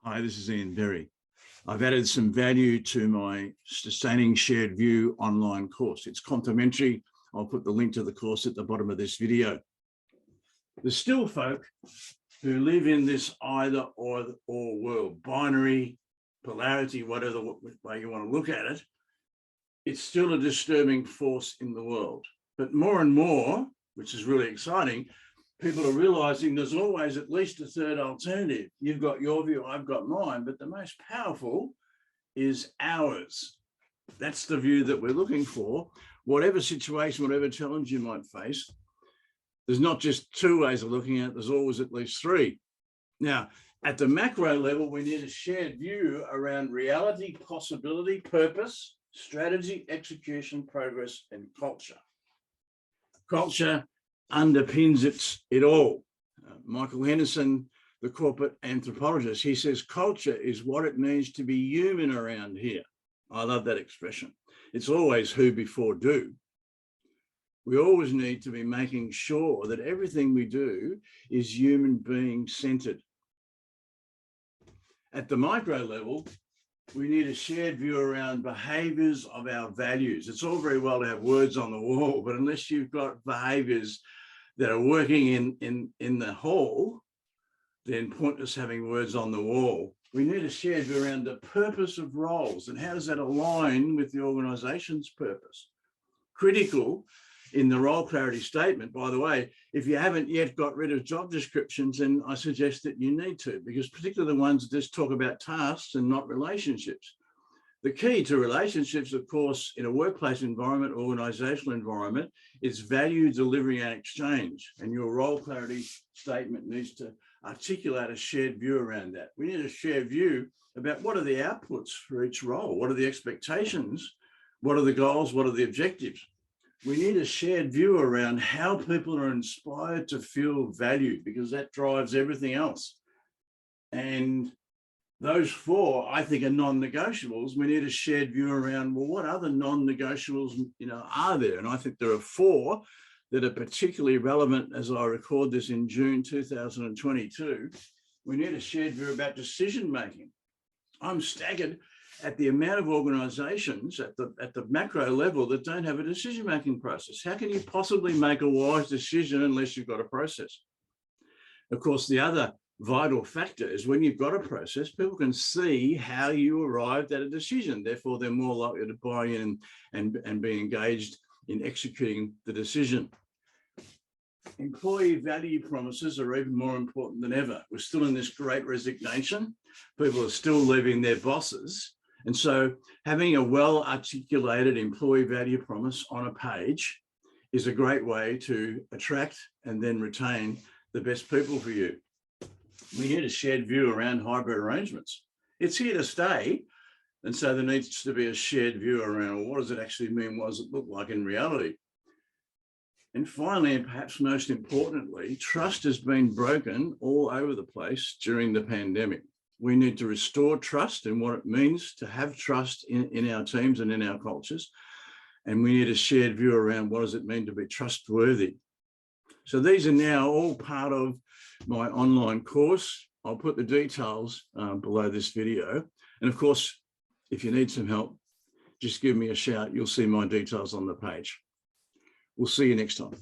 Hi, this is Ian Berry. I've added some value to my Sustaining Shared View online course. It's complimentary. I'll put the link to the course at the bottom of this video. There's still folk who live in this either or world, binary, polarity, whatever way you want to look at it. It's still a disturbing force in the world. But more and more, which is really exciting, people are realizing there's always at least a third alternative. You've got your view, I've got mine, but the most powerful is ours. That's the view that we're looking for. Whatever situation, whatever challenge you might face, there's not just two ways of looking at it, there's always at least three. Now, at the macro level, we need a shared view around reality, possibility, purpose, strategy, execution, progress, and culture. Culture underpins it all. Michael Henderson, the corporate anthropologist, he says culture is what it means to be human around here. I love that expression. It's always who before do. We always need to be making sure that everything we do is human being centered. At the micro level, we need a shared view around behaviors of our values. It's all very well to have words on the wall, but unless you've got behaviors that are working in the hall, then pointless having words on the wall. We need a shared view around the purpose of roles and how does that align with the organisation's purpose. Critical in the role clarity statement, by the way, if you haven't yet got rid of job descriptions, then I suggest that you need to, because particularly the ones that just talk about tasks and not relationships. The key to relationships, of course, in a workplace environment, organisational environment, is value, delivery and exchange. And your role clarity statement needs to articulate a shared view around that. We need a shared view about what are the outputs for each role? What are the expectations? What are the goals? What are the objectives? We need a shared view around how people are inspired to feel valued, because that drives everything else. And those four, I think, are non-negotiables. We need a shared view around, well, what other non-negotiables, are there? And I think there are four that are particularly relevant as I record this in June 2022. We need a shared view about decision-making. I'm staggered at the amount of organisations at the macro level that don't have a decision-making process. How can you possibly make a wise decision unless you've got a process? Of course, the other vital factor is when you've got a process, people can see how you arrived at a decision. Therefore, they're more likely to buy in and be engaged in executing the decision. Employee value promises are even more important than ever. We're still in this great resignation. People are still leaving their bosses. And so having a well-articulated employee value promise on a page is a great way to attract and then retain the best people for you. We need a shared view around hybrid arrangements. It's here to stay. And so there needs to be a shared view around, well, what does it actually mean? What does it look like in reality? And finally, and perhaps most importantly, trust has been broken all over the place during the pandemic. We need to restore trust in what it means to have trust in our teams and in our cultures. And we need a shared view around what does it mean to be trustworthy. So these are now all part of my online course. I'll put the details below this video. And of course, if you need some help, just give me a shout. You'll see my details on the page. We'll see you next time.